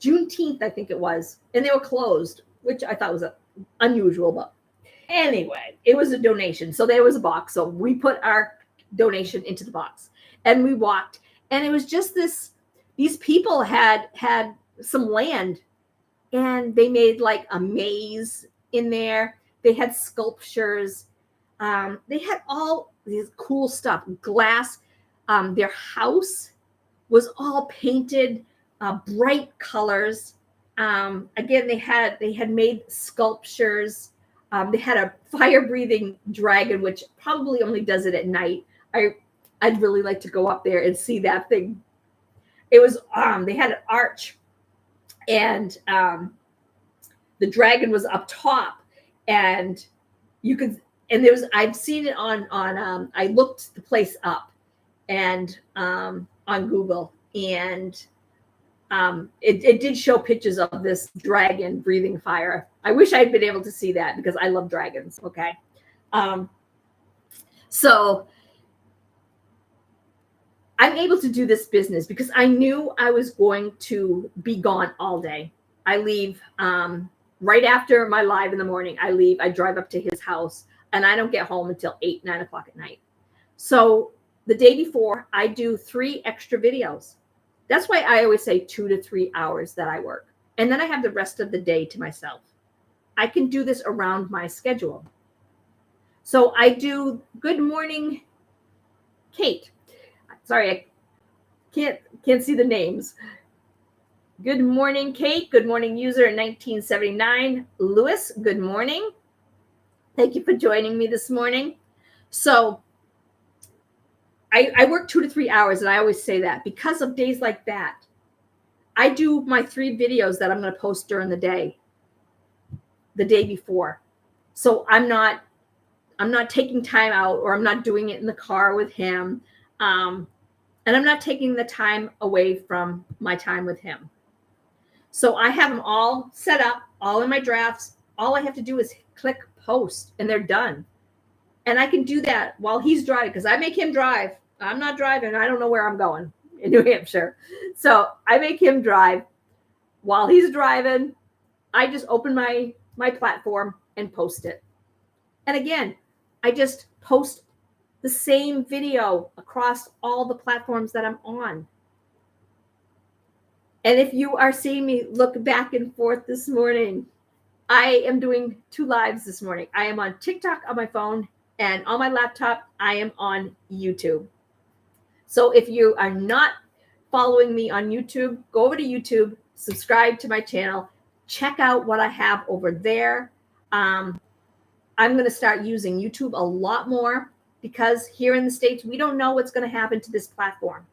Juneteenth, I think it was. And they were closed, which I thought was unusual. But anyway, it was a donation. So there was a box. So we put our donation into the box. And we walked. And it was just these people had some land, and they made like a maze in there. They had sculptures. They had all these cool stuff, glass. Their house was all painted bright colors. Again, they had made sculptures. They had a fire-breathing dragon, which probably only does it at night. I'd really like to go up there and see that thing. It was they had an arch, and the dragon was up top, and you could, and there was, I've seen it on I looked the place up, and on Google, and it did show pictures of this dragon breathing fire. I wish I'd been able to see that because I love dragons. Okay. So I'm able to do this business because I knew I was going to be gone all day. I leave right after my live in the morning. I drive up to his house, and I don't get home until 8, 9 o'clock at night. So the day before, I do 3 extra videos. That's why I always say 2 to 3 hours that I work. And then I have the rest of the day to myself. I can do this around my schedule. So I do Good Morning Kate. Sorry, I can't see the names. Good morning, Kate. Good morning, user 1979. Lewis, good morning. Thank you for joining me this morning. So I work 2 to 3 hours, and I always say that because of days like that. I do my 3 videos that I'm going to post during the day before. So I'm not taking time out, or I'm not doing it in the car with him. And I'm not taking the time away from my time with him. So I have them all set up, all in my drafts. All I have to do is click post, and they're done. And I can do that while he's driving, because I make him drive. I'm not driving. I don't know where I'm going in New Hampshire. So I make him drive. While he's driving, I just open my platform and post it. And again, I just post the same video across all the platforms that I'm on. And if you are seeing me look back and forth this morning, I am doing 2 lives this morning. I am on TikTok on my phone, and on my laptop, I am on YouTube. So if you are not following me on YouTube, go over to YouTube, subscribe to my channel, check out what I have over there. I'm going to start using YouTube a lot more, because here in the States, we don't know what's going to happen to this platform.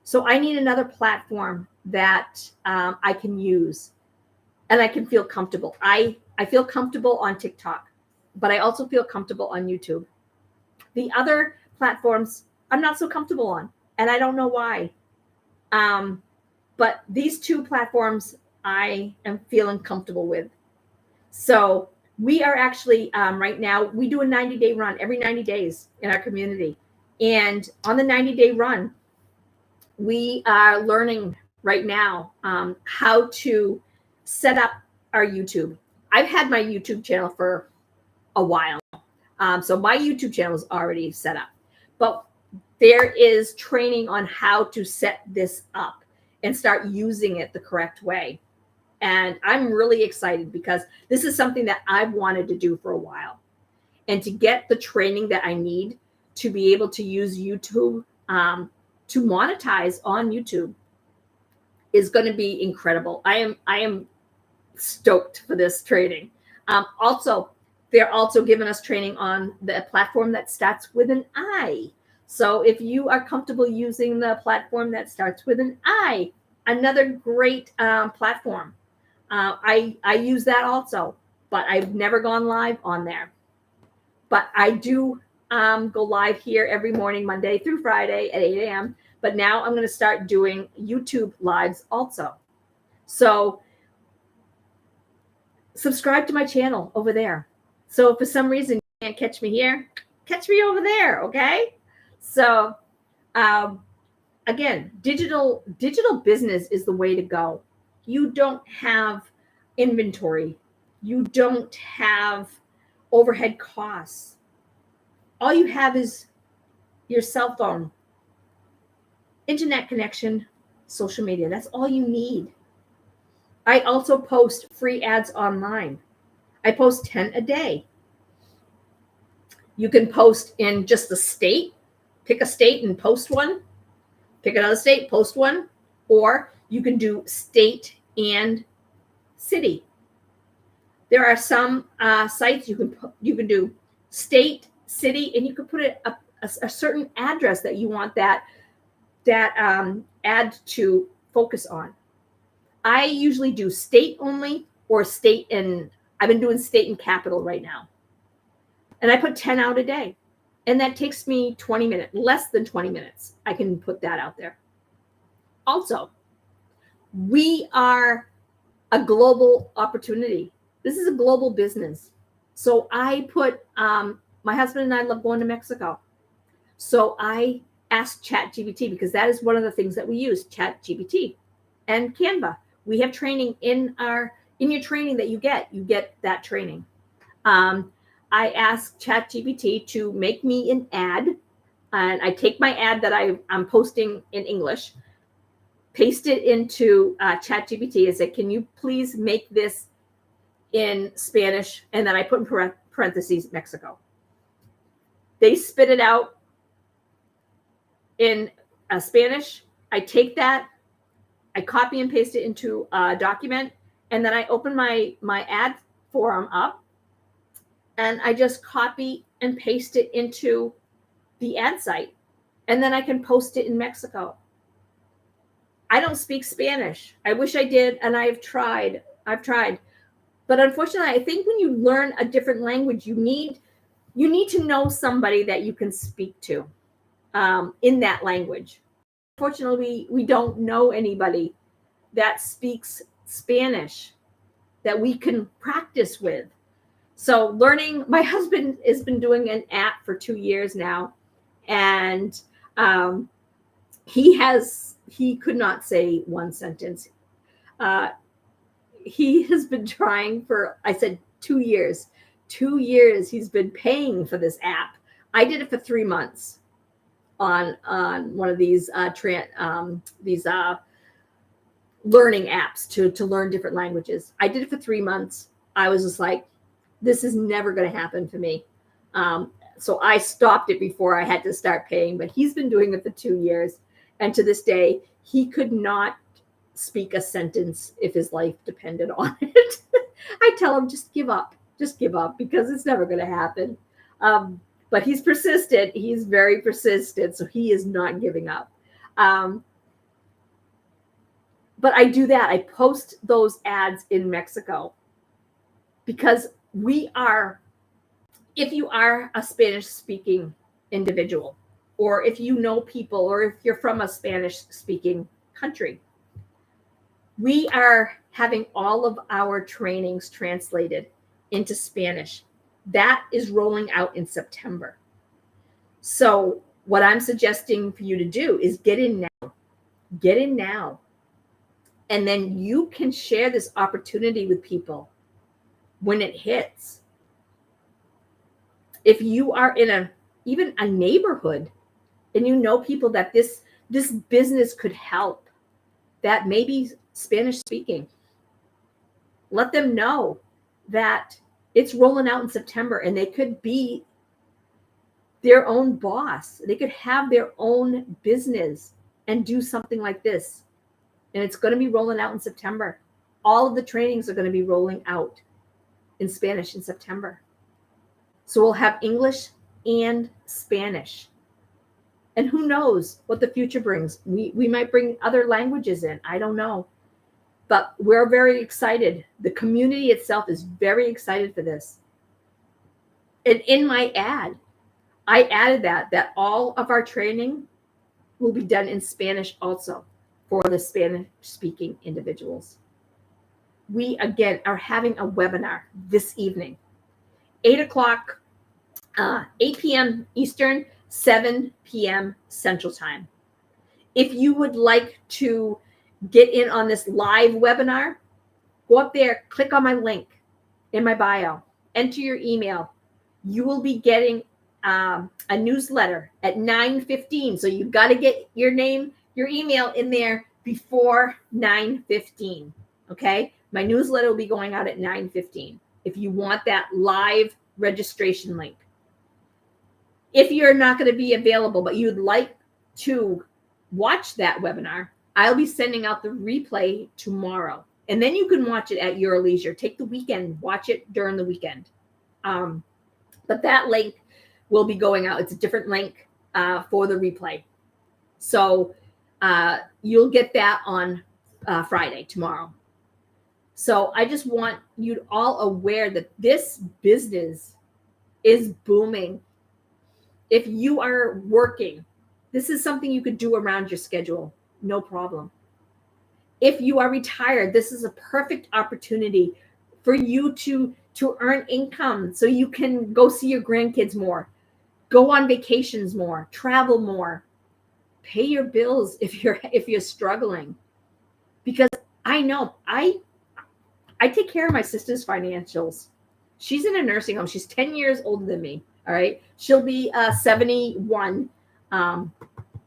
So I need another platform that I can use, and I can feel comfortable. I feel comfortable on TikTok, but I also feel comfortable on YouTube. The other platforms I'm not so comfortable on, and I don't know why. But these 2 platforms I am feeling comfortable with. So we are actually right now, we do a 90-day run every 90 days in our community. And on the 90-day run, we are learning right now how to set up our YouTube. I've had my YouTube channel for a while. So my YouTube channel is already set up. But there is training on how to set this up and start using it the correct way. And I'm really excited, because this is something that I've wanted to do for a while. And to get the training that I need to be able to use YouTube, to monetize on YouTube, is going to be incredible. I am stoked for this training. Also, they're also giving us training on the platform that starts with an I. So if you are comfortable using the platform that starts with an I, another great platform. I use that also, but I've never gone live on there. But I do go live here every morning, Monday through Friday at 8 a.m. But now I'm going to start doing YouTube lives also. So subscribe to my channel over there. So if for some reason you can't catch me here, catch me over there, okay? So again, digital business is the way to go. You don't have inventory. You don't have overhead costs. All you have is your cell phone, internet connection, social media. That's all you need. I also post free ads online. I post 10 a day. You can post in just the state, pick a state and post one, pick another state, post one, or you can do state and city. There are some sites you can do state, city, and you can put a certain address that you want that ad to focus on. I usually do state only or state and I've been doing state and capital right now. And I put 10 out a day. And that takes me 20 minutes, less than 20 minutes. I can put that out there. Also, we are a global opportunity. This is a global business. So I put, my husband and I love going to Mexico. So I asked ChatGPT, because that is one of the things that we use, ChatGPT and Canva. We have training in your training that you get that training. I asked ChatGPT to make me an ad, and I take my ad that I'm posting in English, paste it into ChatGPT and say, can you please make this in Spanish? And then I put in parentheses, Mexico. They spit it out in Spanish. I take that, I copy and paste it into a document, and then I open my ad form up, and I just copy and paste it into the ad site, and then I can post it in Mexico. I don't speak Spanish. I wish I did, and I've tried. But unfortunately, I think when you learn a different language, you need to know somebody that you can speak to in that language. Unfortunately, we don't know anybody that speaks Spanish that we can practice with. So my husband has been doing an app for 2 years now, and he could not say one sentence. He has been trying for, I said 2 years. 2 years he's been paying for this app. I did it for 3 months on one of these learning apps to learn different languages. I did it for 3 months. I was just like, this is never going to happen for me. So I stopped it before I had to start paying, but he's been doing it for 2 years. And to this day, he could not speak a sentence if his life depended on it. I tell him, just give up, because it's never going to happen. But he's persistent. He's very persistent. So he is not giving up. But I do that. I post those ads in Mexico because if you are a Spanish speaking individual, or if you know people, or if you're from a Spanish speaking country, we are having all of our trainings translated into Spanish. That is rolling out in September. So what I'm suggesting for you to do is get in now. And then you can share this opportunity with people when it hits. If you are in even a neighborhood and you know people that this business could help, that may be Spanish speaking, let them know that it's rolling out in September, and they could be their own boss. They could have their own business and do something like this. And it's going to be rolling out in September. All of the trainings are going to be rolling out in Spanish in September. So we'll have English and Spanish. And who knows what the future brings? We might bring other languages in. I don't know. But we're very excited. The community itself is very excited for this. And in my ad, I added that all of our training will be done in Spanish also for the Spanish-speaking individuals. We, again, are having a webinar this evening, 8 p.m. Eastern, 7 p.m. Central Time. If you would like to get in on this live webinar, go up there, click on my link in my bio, enter your email. You will be getting a newsletter at 9:15. So you've got to get your email in there before 9:15. Okay. My newsletter will be going out at 9:15 if you want that live registration link. If you're not going to be available, but you'd like to watch that webinar, I'll be sending out the replay tomorrow. And then you can watch it at your leisure. Take the weekend, watch it during the weekend. But that link will be going out. It's a different link for the replay. So you'll get that on Friday, tomorrow. So I just want you all aware that this business is booming. If you are working, this is something you could do around your schedule, no problem. If you are retired, this is a perfect opportunity for you to earn income so you can go see your grandkids more, go on vacations more, travel more, pay your bills if you're struggling. Because I know I take care of my sister's financials. She's in a nursing home. She's 10 years older than me. All right. She'll be 71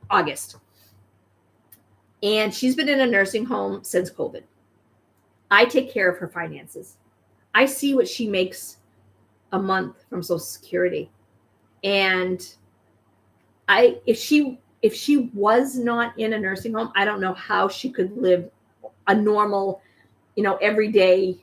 August. And she's been in a nursing home since COVID. I take care of her finances. I see what she makes a month from Social Security. And if she was not in a nursing home, I don't know how she could live a normal, everyday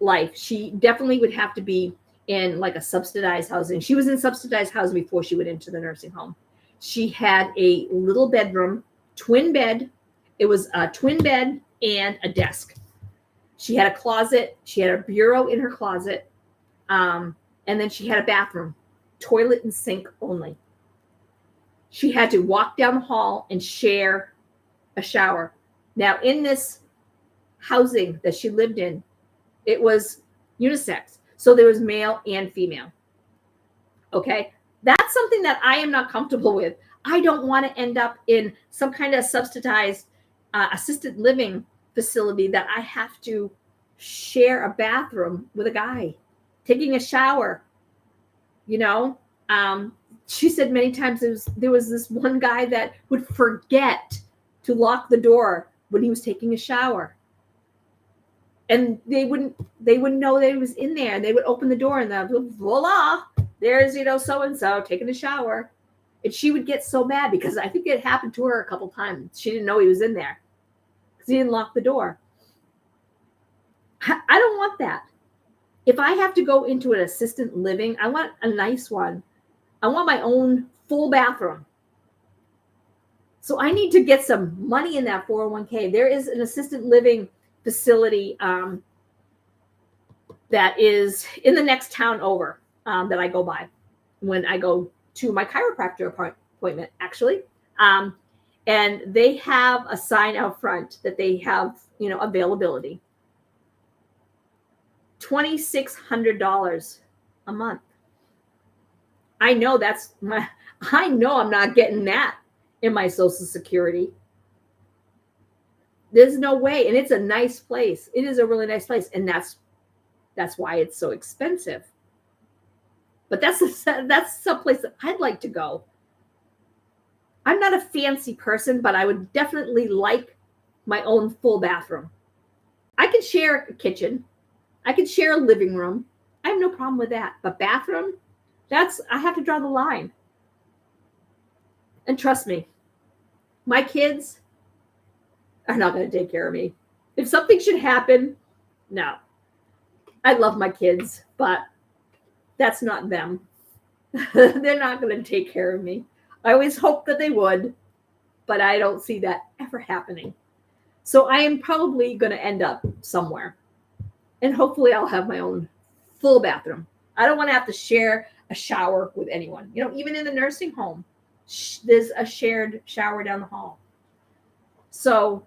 life. She definitely would have to be in like a subsidized housing. She was in subsidized housing before she went into the nursing home. She had a little bedroom, twin bed. It was a twin bed and a desk. She had a closet. She had a bureau in her closet. And then she had a bathroom, toilet and sink only. She had to walk down the hall and share a shower. Now, in this housing that she lived in, it was unisex. So there was male and female. Okay. That's something that I am not comfortable with. I don't want to end up in some kind of subsidized assisted living facility that I have to share a bathroom with a guy taking a shower. She said many times there was this one guy that would forget to lock the door when he was taking a shower. And they wouldn't know that he was in there. They would open the door and voila, there's, so-and-so taking a shower. And she would get so mad because I think it happened to her a couple times. She didn't know he was in there because he didn't lock the door. I don't want that. If I have to go into an assisted living, I want a nice one. I want my own full bathroom. So I need to get some money in that 401k. There is an assisted living facility that is in the next town over that I go by when I go to my chiropractor appointment, actually. And they have a sign out front that they have, availability. $2,600 a month. I know I'm not getting that in my Social Security. There's no way. And it's a nice place. It is a really nice place. And that's why it's so expensive. But that's some place that I'd like to go. I'm not a fancy person, but I would definitely like my own full bathroom. I can share a kitchen. I can share a living room. I have no problem with that. But bathroom, I have to draw the line. And trust me, my kids are not going to take care of me. If something should happen, no. I love my kids, but that's not them. They're not going to take care of me. I always hope that they would, but I don't see that ever happening. So I am probably going to end up somewhere. And hopefully I'll have my own full bathroom. I don't want to have to share a shower with anyone. Even in the nursing home, there's a shared shower down the hall. So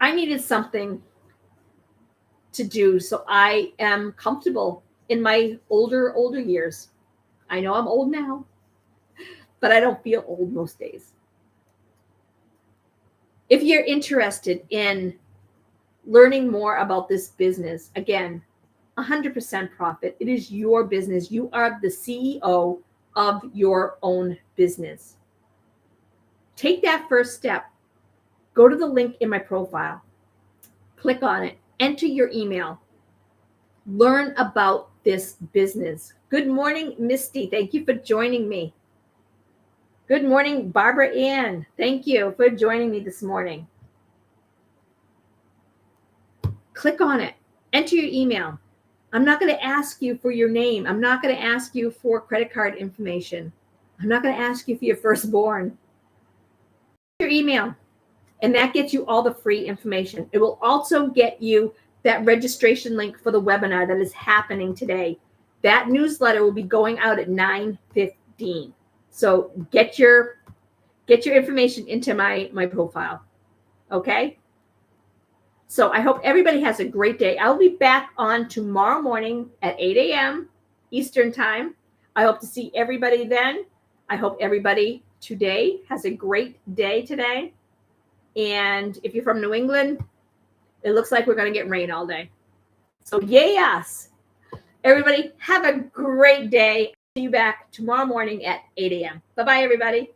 I needed something to do so I am comfortable in my older years. I know I'm old now, but I don't feel old most days. If you're interested in learning more about this business, again, 100% profit. It is your business. You are the CEO of your own business. Take that first step. Go to the link in my profile, click on it, enter your email, learn about this business. Good morning, Misty. Thank you for joining me. Good morning, Barbara Ann. Thank you for joining me this morning. Click on it, enter your email. I'm not going to ask you for your name. I'm not going to ask you for credit card information. I'm not going to ask you for your firstborn. Your email, and that gets you all the free information. It will also get you that registration link for the webinar that is happening today. That newsletter will be going out at 9:15. So get your information into my profile. Okay? So I hope everybody has a great day. I'll be back on tomorrow morning at 8 a.m. Eastern time. I hope to see everybody then. I hope everybody today has a great day today. And if you're from New England, it looks like we're going to get rain all day. So yes, everybody have a great day. See you back tomorrow morning at 8 a.m. Bye-bye, everybody.